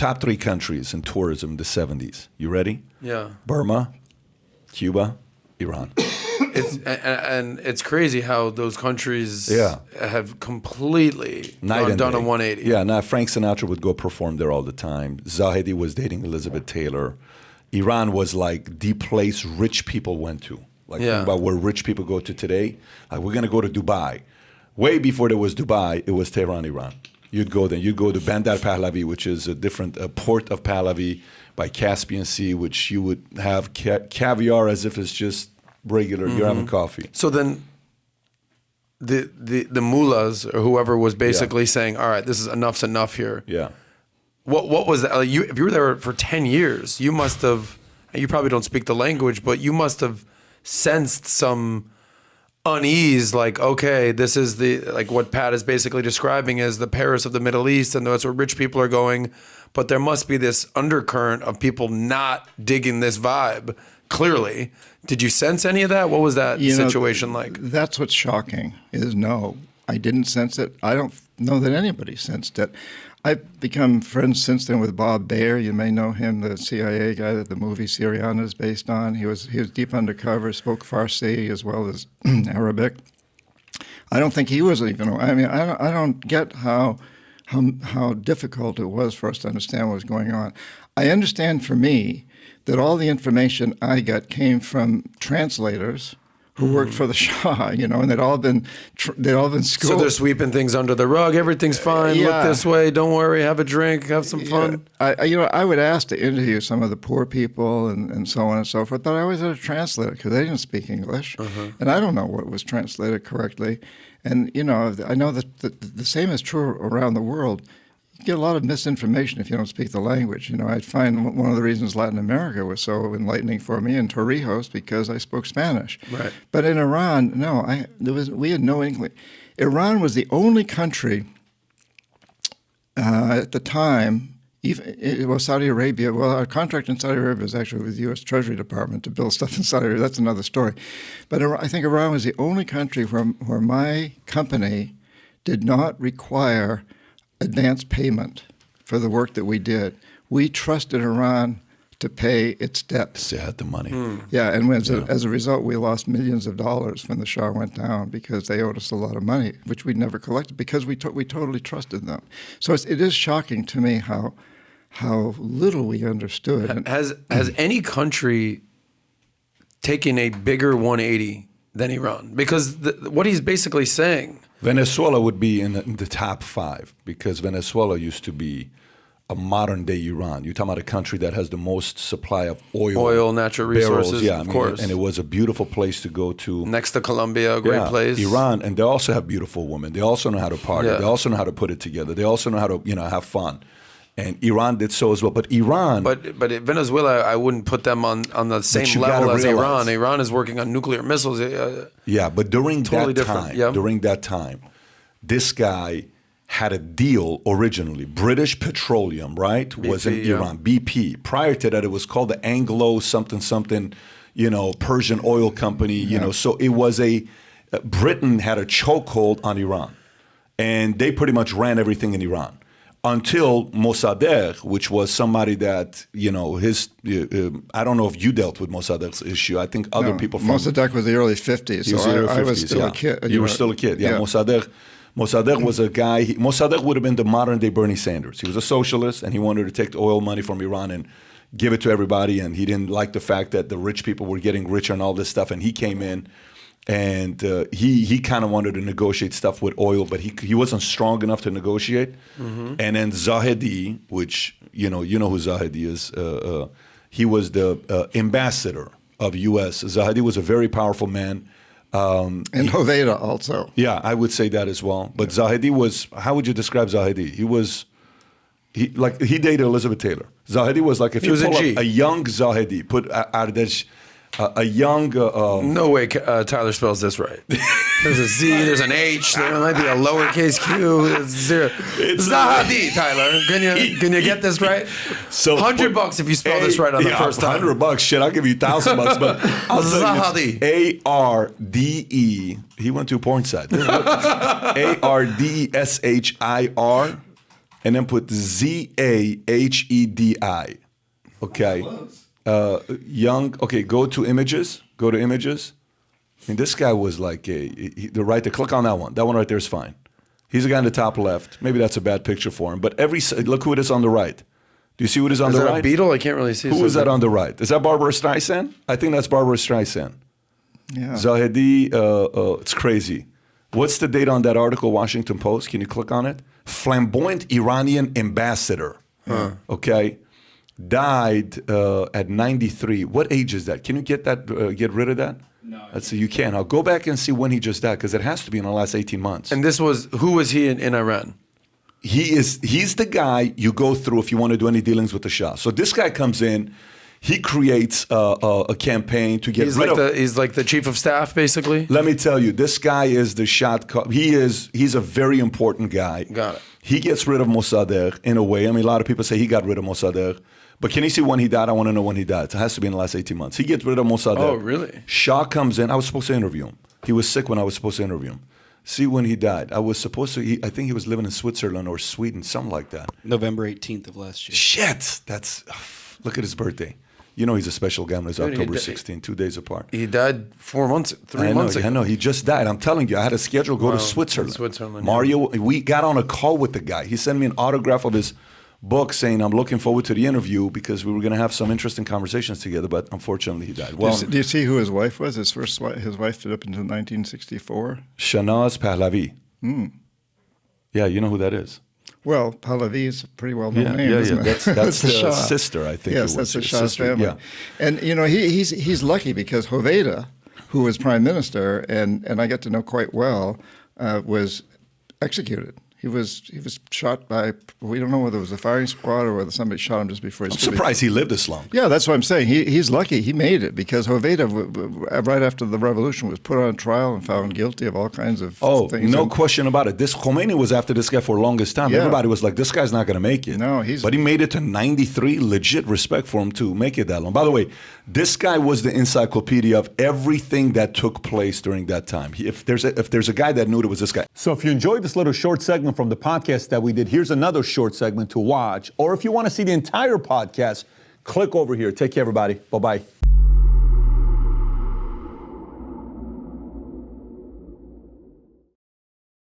top 3 countries in tourism in the 70s. You ready? Yeah. Burma, Cuba, Iran. It's crazy how those countries have completely done a 180. Yeah, now Frank Sinatra would go perform there all the time. Zahedi was dating Elizabeth Taylor. Iran was like the place rich people went to. Like think about where rich people go to today. Like we're going to go to Dubai. Way before there was Dubai, it was Tehran, Iran. You'd go there. You'd go to Bandar Pahlavi, which is a different port of Pahlavi by Caspian Sea, which you would have caviar as if it's just regular. You're having coffee. So then the mullahs or whoever was basically saying, all right, this is enough's enough here. Yeah. What was that? Like if you were there for 10 years, you must have, you probably don't speak the language, but you must have sensed some unease, like, okay, this is like what Pat is basically describing as the Paris of the Middle East, and that's where rich people are going. But there must be this undercurrent of people not digging this vibe, clearly. Did you sense any of that? What was that situation like? That's what's shocking, is no, I didn't sense it. I don't know that anybody sensed it. I've become friends since then with Bob Baer. You may know him, the CIA guy that the movie Syriana is based on. He was deep undercover, spoke Farsi as well as Arabic. I don't think he was even. I mean, I don't get how difficult it was for us to understand what was going on. I understand for me that all the information I got came from translators who worked for the Shah, and they'd all been schooled. So they're sweeping things under the rug. Everything's fine. Look this way. Don't worry. Have a drink. Have some fun. I would ask to interview some of the poor people and so on and so forth, but I always had a translator because they didn't speak English, and I don't know what was translated correctly. And I know that the same is true around the world. You get a lot of misinformation if you don't speak the language. I'd find one of the reasons Latin America was so enlightening for me in Torrijos because I spoke Spanish. Right. But in Iran, no, we had no English. Iran was the only country at the time. Saudi Arabia. Well, our contract in Saudi Arabia was actually with the U.S. Treasury Department to build stuff in Saudi Arabia. That's another story. But I think Iran was the only country where my company did not require advance payment for the work that we did. We trusted Iran to pay its debts. They had the money. Yeah, and as a result, we lost millions of dollars when the Shah went down because they owed us a lot of money, which we'd never collected because we totally trusted them. So it is shocking to me how little we understood. Has any country taken a bigger 180 than Iran? Because what he's basically saying. Venezuela would be in the top 5 because Venezuela used to be a modern-day Iran. You're talking about a country that has the most supply of oil, natural resources, of course. And it was a beautiful place to go to. Next to Colombia, a great place. Iran, and they also have beautiful women. They also know how to party. Yeah. They also know how to put it together. They also know how to have fun. And Iran did so as well. But Iran... But Venezuela, I wouldn't put them on the same level as Iran. Iran is working on nuclear missiles. But during that time, this guy had a deal originally. British Petroleum, right, BP, was in Iran. BP. Prior to that, it was called the Anglo something, Persian oil company, So it was Britain had a chokehold on Iran. And they pretty much ran everything in Iran. Until Mossadegh, which was somebody that, I don't know if you dealt with Mossadegh's issue. I think other people from... Mossadegh was the early 50s, so I was still a kid. You were still a kid, Mossadegh was a guy... Mossadegh would have been the modern-day Bernie Sanders. He was a socialist, and he wanted to take the oil money from Iran and give it to everybody, and he didn't like the fact that the rich people were getting richer and all this stuff, and he came in... And he kind of wanted to negotiate stuff with oil, but he wasn't strong enough to negotiate. And then Zahedi, which you know who Zahedi is, he was the ambassador of U.S. Zahedi was a very powerful man. And Hoveda also. Yeah, I would say that as well. But Zahedi was, how would you describe Zahedi? He dated Elizabeth Taylor. Zahedi was like, if you pull up a young Zahedi, put Ardesh. A young... no way Tyler spells this right. There's a Z, there's an H, there might be a lowercase q, it's zero. It's Zahedi, Tyler. Can you get this right? So $100 if you spell this right on the first time. $100, shit, I'll give you $1,000, but I'll Zahedi. Arde. He went to a porn site. Ardeshir. and then put Zahedi. Okay. Young. Okay, go to images. And this guy was like the right there. Click on that one. That one right there is fine. He's the guy in the top left. Maybe that's a bad picture for him. But look who it is on the right. Do you see what is on the right? Is that a Beatle? I can't really see. Who is that on the right? Is that Barbara Streisand? I think that's Barbara Streisand. Yeah. Zahedi, it's crazy. What's the date on that article, Washington Post? Can you click on it? Flamboyant Iranian ambassador. Okay. Died at 93. What age is that? Can you get rid of that? No. Let's see. You can. I'll go back and see when he just died, because it has to be in the last 18 months. And who was he in Iran? He's the guy you go through if you want to do any dealings with the Shah. So this guy comes in, he creates a campaign to get rid of. He's like the chief of staff, basically. Let me tell you, this guy is the he's a very important guy. Got it. He gets rid of Mossadegh in a way. I mean, a lot of people say he got rid of Mossadegh. But can you see when he died? I want to know when he died. It has to be in the last 18 months. He gets rid of Mossadegh. Oh, really? Shah comes in. I was supposed to interview him. He was sick when I was supposed to interview him. See when he died. I was supposed to. I think he was living in Switzerland or Sweden, something like that. November 18th of last year. Shit! Look at his birthday. You know he's a special guy. It's October 16, 2 days apart. He died 3 months ago. I know. He just died. I'm telling you, I had a schedule to go to Switzerland. Mario, we got on a call with the guy. He sent me an autograph of his book saying, I'm looking forward to the interview because we were going to have some interesting conversations together, but unfortunately he died. Well, do you see who his wife was? His wife did up until 1964. Shahnaz Pahlavi. Yeah, you know who that is. Well, Pahlavi is a pretty well-known name, isn't it? That's the sister, I think. Yes, that's the Shah's family. Yeah. And, he's lucky because Hoveyda, who was prime minister, and I got to know quite well, was executed. He was shot by, we don't know whether it was a firing squad or whether somebody shot him just before his I'm surprised he lived this long. Yeah, that's what I'm saying. He's lucky. He made it because Hoveyda, right after the revolution, was put on trial and found guilty of all kinds of things. No question about it. Khomeini was after this guy for the longest time. Yeah. Everybody was like, this guy's not going to make it. No, but he made it to 93. Legit respect for him to make it that long. By the way, this guy was the encyclopedia of everything that took place during that time. If there's a guy that knew it, was this guy. So if you enjoyed this little short segment from the podcast that we did, here's another short segment to watch. Or if you want to see the entire podcast, click over here. Take care, everybody. Bye-bye.